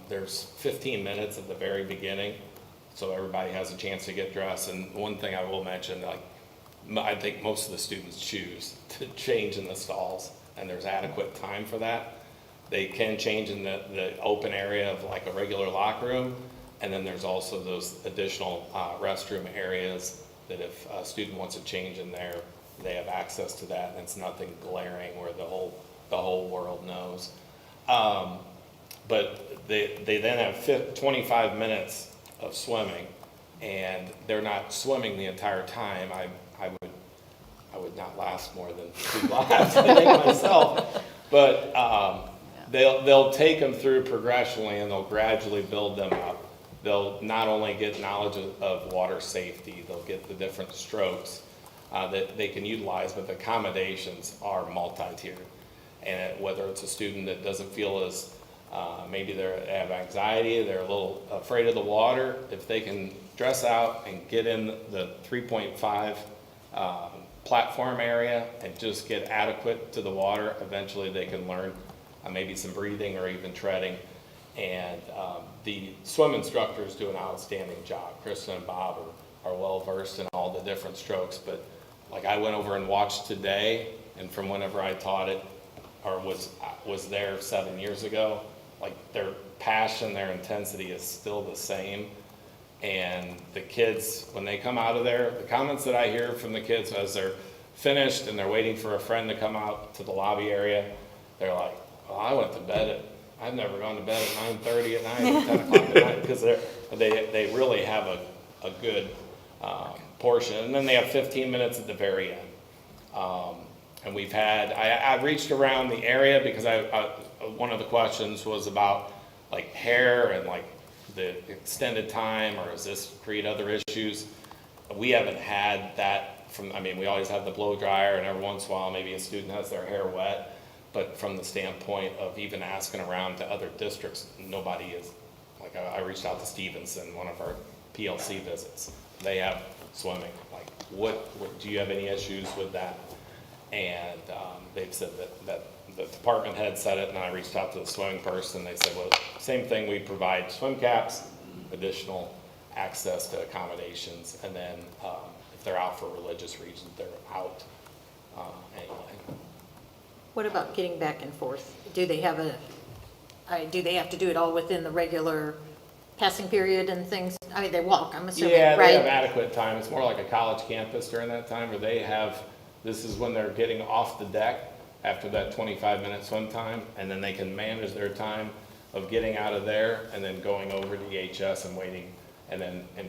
S11: There's 15 minutes at the very beginning, so everybody has a chance to get dressed. And one thing I will mention, I think most of the students choose to change in the stalls, and there's adequate time for that. They can change in the open area of like a regular locker room, and then there's also those additional restroom areas that if a student wants to change in there, they have access to that, and it's nothing glaring where the whole world knows. But they then have 25 minutes of swimming, and they're not swimming the entire time. I would not last more than 2 laps, I think myself. But they'll take them through progressionally, and they'll gradually build them up. They'll not only get knowledge of water safety, they'll get the different strokes that they can utilize, but the accommodations are multi-tiered. And whether it's a student that doesn't feel as, maybe they have anxiety, they're a little afraid of the water, if they can dress out and get in the 3.5 platform area and just get adequate to the water, eventually they can learn maybe some breathing or even treading. And the swim instructors do an outstanding job. Kristen and Bob are well versed in all the different strokes, but like I went over and watched today, and from whenever I taught it, or was there 7 years ago, like their passion, their intensity is still the same. And the kids, when they come out of there, the comments that I hear from the kids as they're finished and they're waiting for a friend to come out to the lobby area, they're like, oh, I went to bed I've never gone to bed at 9:30 at night or 10 o'clock at night, because they really have a good portion. And then they have 15 minutes at the very end. And we've had, I reached around the area because one of the questions was about like hair and like the extended time, or does this create other issues? We haven't had that we always have the blow dryer, and every once in a while maybe a student has their hair wet. But from the standpoint of even asking around to other districts, nobody is, like I reached out to Stevenson, one of our PLC visits. They have swimming. Like, what do you have any issues with that? And they've said that the department head said it, and I reached out to the swimming person. They said, well, same thing, we provide swim caps, additional access to accommodations, and then if they're out for religious reasons, they're out anyway.
S2: What about getting back and forth? Do they have to do it all within the regular passing period and things? I mean, they walk, I'm assuming,
S11: Yeah,
S2: right?
S11: they have adequate time. It's more like a college campus during that time, where this is when they're getting off the deck after that 25-minute swim time, and then they can manage their time of getting out of there and then going over to EHS and waiting and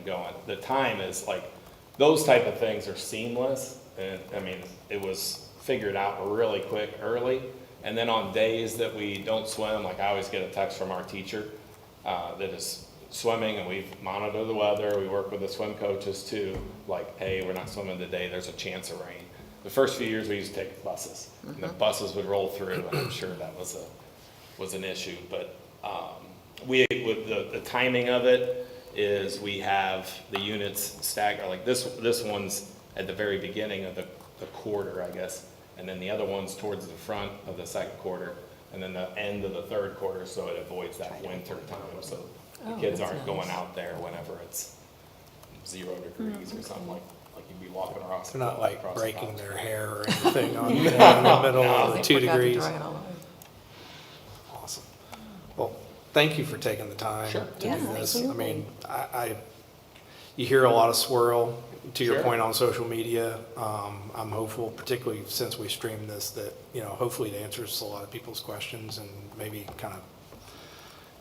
S11: going. The time is like, those type of things are seamless. And I mean, it was figured out really quick early. And then on days that we don't swim, like I always get a text from our teacher that is swimming, and we monitor the weather. We work with the swim coaches too, like, hey, we're not swimming today, there's a chance of rain. The first few years we used to take buses, and the buses would roll through, and I'm sure that was an issue. But with the timing of it is we have the units staggered. Like this one's at the very beginning of the quarter, I guess, and then the other one's towards the front of the second quarter, and then the end of the third quarter, so it avoids that winter time. So the kids aren't going out there whenever it's 0 degrees or something like you'd be walking across.
S3: They're not like
S11: across
S3: breaking
S11: the
S3: their hair or anything on in the middle of the
S6: They
S3: 2
S6: forgot to
S3: degrees.
S6: dry it all away.
S3: Awesome. Well, thank you for taking the time
S11: Sure.
S3: to
S7: Yeah,
S3: do this. I
S7: absolutely.
S3: mean, you hear a lot of swirl, to your
S11: Sure.
S3: point on social media. I'm hopeful, particularly since we streamed this, that, hopefully it answers a lot of people's questions and maybe kind of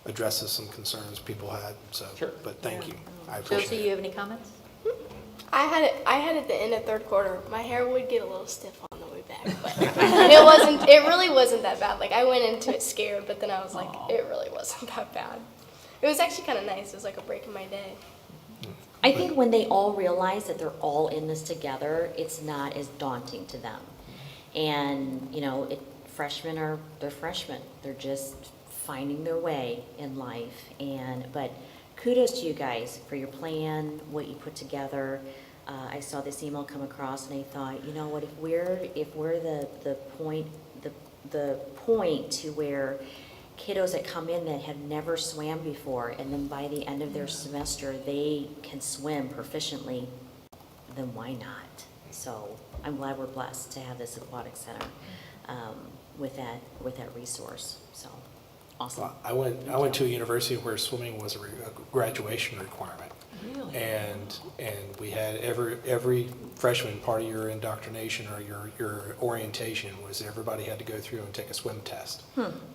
S3: addresses some concerns people had. So,
S11: Sure.
S3: but thank you. I
S2: Josie,
S3: appreciate
S2: you
S3: it.
S2: have any comments?
S9: I had at the end of third quarter, my hair would get a little stiff on the way back, but it really wasn't that bad. Like I went into it scared, but then I was like, it really wasn't that bad. It was actually kind of nice. It was like a break in my day.
S7: I think when they all realize that they're all in this together, it's not as daunting to them. And, freshmen they're freshmen. They're just finding their way in life. But kudos to you guys for your plan, what you put together. I saw this email come across and I thought, you know what, if we're the point to where kiddos that come in that have never swam before, and then by the end of their semester they can swim proficiently, then why not? So I'm glad we're blessed to have this aquatic center with that resource. So awesome.
S3: Well, I went to a university where swimming was a graduation requirement.
S6: Really?
S3: And we had every freshman, part of your indoctrination or your orientation was everybody had to go through and take a swim test.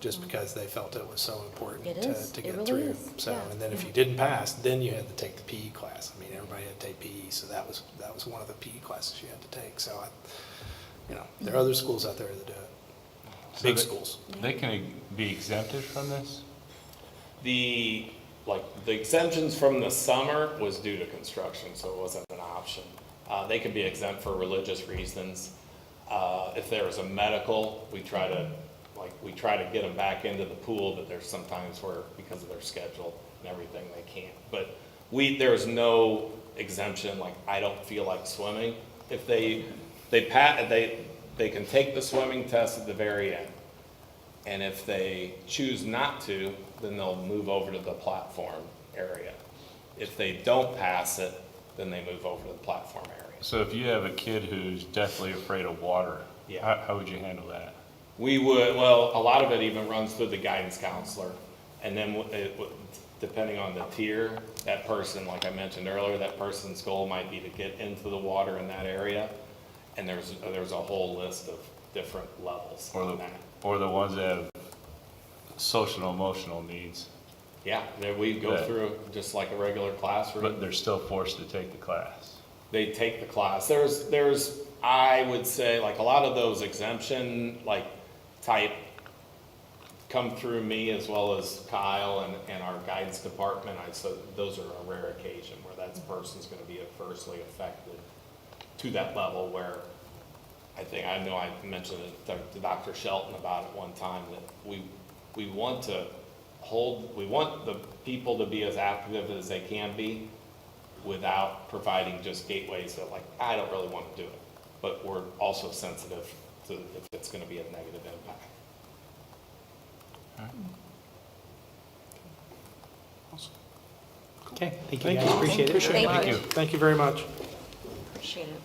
S3: Just because they felt it was so important
S7: It
S3: to
S7: is.
S3: to
S7: It
S3: get
S7: really
S3: through.
S7: is.
S3: So,
S7: Yeah.
S3: and then if you didn't pass, then you had to take the PE class. I mean, everybody had to take PE, so that was one of the PE classes you had to take. So, there are other schools out there that do it.
S5: So
S3: Big
S5: they-
S3: schools.
S5: They can be exempted from this?
S11: The exemptions from the summer was due to construction, so it wasn't an option. They could be exempt for religious reasons. If there was a medical, we try to get them back into the pool, but there's sometimes where, because of their schedule and everything, they can't. But there's no exemption, like, I don't feel like swimming. If they can take the swimming test at the very end. And if they choose not to, then they'll move over to the platform area. If they don't pass it, then they move over to the platform area.
S5: So if you have a kid who's deathly afraid of water,
S11: Yeah.
S5: how would you handle that?
S11: We would, well, a lot of it even runs through the guidance counselor. And then depending on the tier, that person, like I mentioned earlier, that person's goal might be to get into the water in that area. And there's a whole list of different levels on that.
S5: Or the ones that have social and emotional needs,
S11: Yeah, we go
S5: Yeah.
S11: through just like a regular classroom.
S5: but they're still forced to take the class.
S11: They take the class. There's, I would say, like a lot of those exemption, like type come through me as well as Kyle and our guidance department. So those are a rare occasion where that person's gonna be adversely affected to that level where I know I mentioned it to Dr. Shelton about it one time, that we want the people to be as active as they can be without providing just gateways that, like, I don't really want to do it. But we're also sensitive to if it's going to be a negative impact.
S1: Okay, thank you guys, appreciate it.
S6: Thank you.
S5: Thank you.
S3: Thank you very much.
S7: Appreciate it.